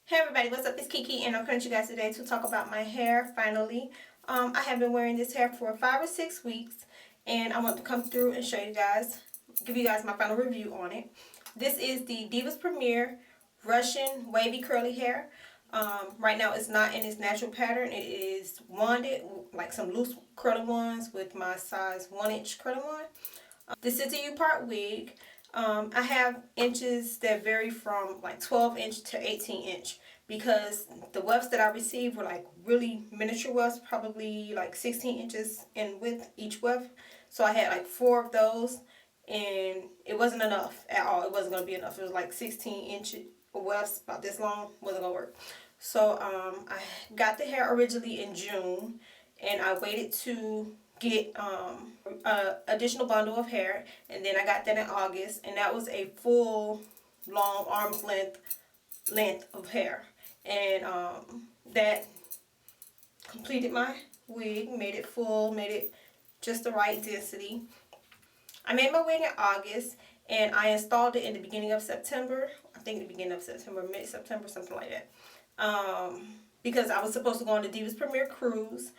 Hey everybody, what's up? It's Kiki and I'm coming to you guys today to talk about my hair finally. I have been wearing this hair for 5 or 6 weeks and I want to come through and show you guys, give you guys my final review on it. This is the Divas Premier Russian Wavy Curly Hair. Right now it's not in its natural pattern. It is wanded, like some loose curly ones with my size 1-inch curly one. This is a U-part wig. I have inches that vary from like 12 inch to 18 inch because the wefts that I received were like really miniature wefts, probably like 16 inches in width each weft. So I had like 4 of those and it wasn't enough at all. It wasn't going to be enough. It was like 16-inch wefts about this long. Wasn't going to work. So I got the hair originally in June and I waited to get additional bundle of hair, and then I got that in August, and that was a full long arm's length of hair, and that completed my wig, made it full, made it just the right density. I made my wig in August and I installed it in the beginning of September. I think the beginning of September, mid-September, something like that, because I was supposed to go on the Divas Premier cruise.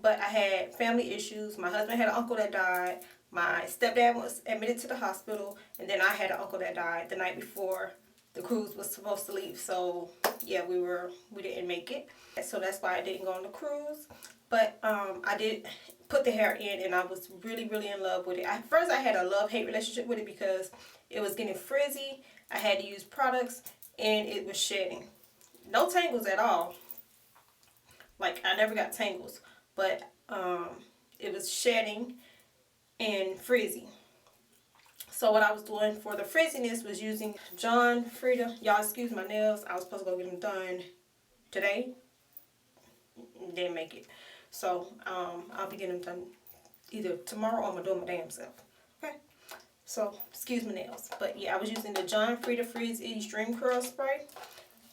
But I had family issues. My husband had an uncle that died. My stepdad was admitted to the hospital. And then I had an uncle that died the night before the cruise was supposed to leave. So yeah, we didn't make it. So that's why I didn't go on the cruise. But I did put the hair in and I was really in love with it. At first I had a love-hate relationship with it because it was getting frizzy. I had to use products and it was shedding. No tangles at all. Like, I never got tangles, but it was shedding and frizzy. So what I was doing for the frizziness was using John Frieda. Y'all excuse my nails. I was supposed to go get them done today. Didn't make it. So I'll be getting them done either tomorrow or I'm going to do them my damn self. Okay? So, excuse my nails. But yeah, I was using the John Frieda Frizz Extreme Curl Spray.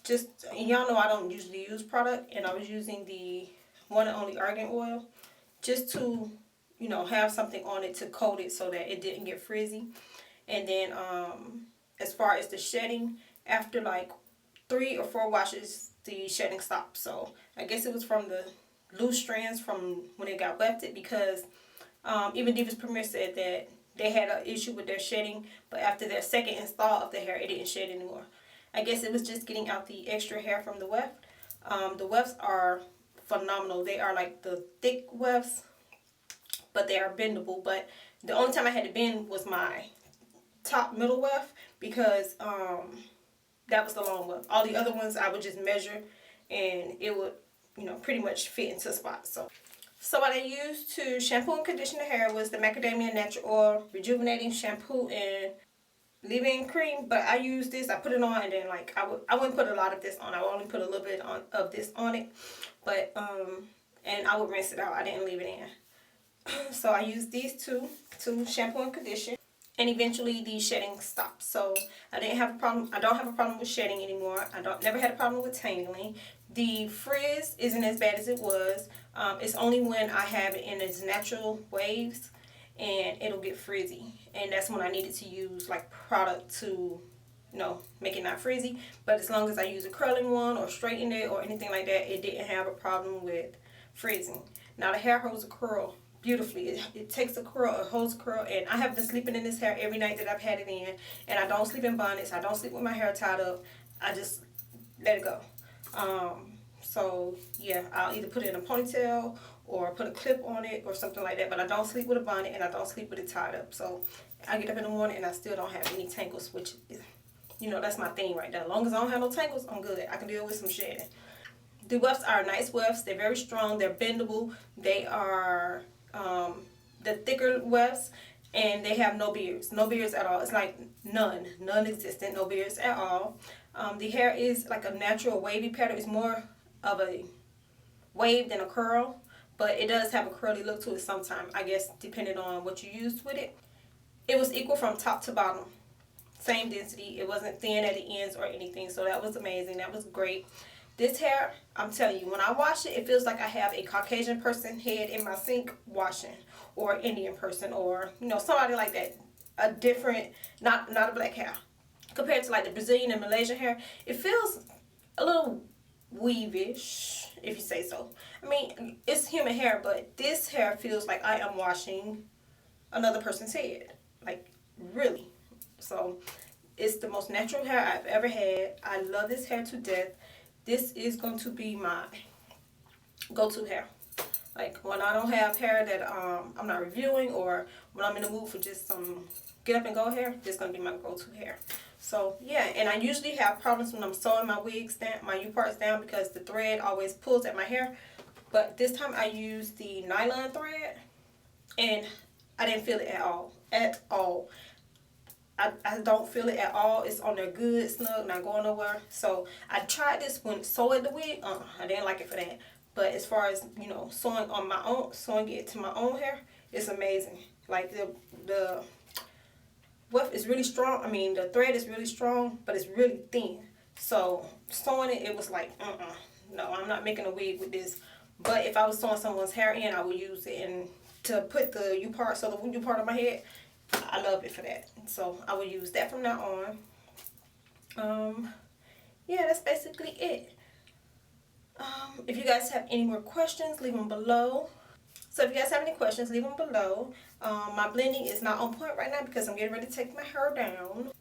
Just, y'all know I don't usually use product, and I was using the one and only argan oil just to, you know, have something on it to coat it so that it didn't get frizzy. And then as far as the shedding, after like 3 or 4 washes, the shedding stopped. So I guess it was from the loose strands from when it got wefted, because even Divas Premier said that they had an issue with their shedding, but after their second install of the hair, it didn't shed anymore. I guess it was just getting out the extra hair from the weft. The wefts are phenomenal. They are like the thick wefts, but they are bendable. But the only time I had to bend was my top middle weft, because that was the long weft. All the other ones I would just measure and it would, you know, pretty much fit into spots. So what I used to shampoo and condition the hair was the Macadamia Natural Oil Rejuvenating Shampoo and leave-in cream. But I used this, I put it on, and then like I wouldn't put a lot of this on. I would only put a little bit of this on it. But and I would rinse it out. I didn't leave it in. So I used these two to shampoo and condition, and eventually the shedding stopped. So I didn't have a problem. I don't have a problem with shedding anymore. Never had a problem with tangling. The frizz isn't as bad as it was. It's only when I have it in its natural waves and it'll get frizzy, and that's when I needed to use like product to, you know, make it not frizzy. But as long as I use a curling one or straighten it or anything like that, it didn't have a problem with frizzing. Now the hair holds a curl beautifully. It takes a curl, it holds a curl, and I have been sleeping in this hair every night that I've had it in, and I don't sleep in bonnets. I don't sleep with my hair tied up. I just let it go. So yeah, I'll either put it in a ponytail or put a clip on it or something like that, but I don't sleep with a bonnet and I don't sleep with it tied up. So I get up in the morning and I still don't have any tangles, which is, you know, that's my thing right there. As long as I don't have no tangles, I'm good. I can deal with some shedding. The wefts are nice wefts. They're very strong. They're bendable. They are the thicker wefts, and they have no beards. No beards at all. It's like non-existent, no beards at all. The hair is like a natural wavy pattern. It's more of a wave than a curl, but it does have a curly look to it sometimes, I guess, depending on what you used with it. It was equal from top to bottom. Same density. It wasn't thin at the ends or anything, so that was amazing. That was great. This hair, I'm telling you, when I wash it, it feels like I have a Caucasian person head in my sink washing, or Indian person, or, you know, somebody like that. A different, not a black hair. Compared to like the Brazilian and Malaysian hair, it feels a little weavish, if you say so. I mean, it's human hair, but this hair feels like I am washing another person's head. Like, really. So, it's the most natural hair I've ever had. I love this hair to death. This is going to be my go-to hair. Like, when I don't have hair that I'm not reviewing, or when I'm in the mood for just some get up and go hair, this is going to be my go-to hair. So, yeah, and I usually have problems when I'm sewing my wigs down, my U-parts down, because the thread always pulls at my hair. But this time I used the nylon thread, and I didn't feel it at all. At all. I don't feel it at all. It's on there good, snug, not going nowhere. So, I tried this when sewing the wig. I didn't like it for that. But as far as, you know, sewing on my own, sewing it to my own hair, it's amazing. Like, the weft is really strong. I mean, the thread is really strong, but it's really thin. So, sewing it, it was like, no, I'm not making a wig with this. But if I was sewing someone's hair in, I would use it and to put the U-part, so the U-part of my head, I love it for that. So, I will use that from now on. Yeah, that's basically it. If you guys have any more questions, leave them below. So, if you guys have any questions, leave them below. My blending is not on point right now because I'm getting ready to take my hair down.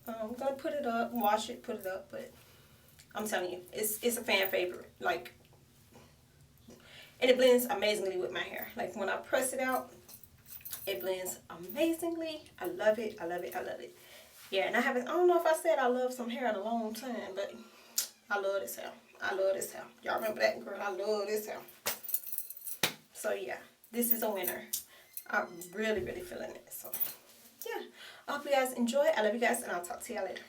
I'm going to put it up, wash it, put it up, but I'm telling you, it's a fan favorite. Like, and it blends amazingly with my hair. Like, when I press it out, it blends amazingly. I love it. I love it. I love it. Yeah, and I don't know if I said I love some hair in a long time, but I love this hair. I love this hair. Y'all remember that, girl? I love this hair. So, yeah, this is a winner. I'm really, really feeling it. So, yeah, I hope you guys enjoy. I love you guys, and I'll talk to y'all later.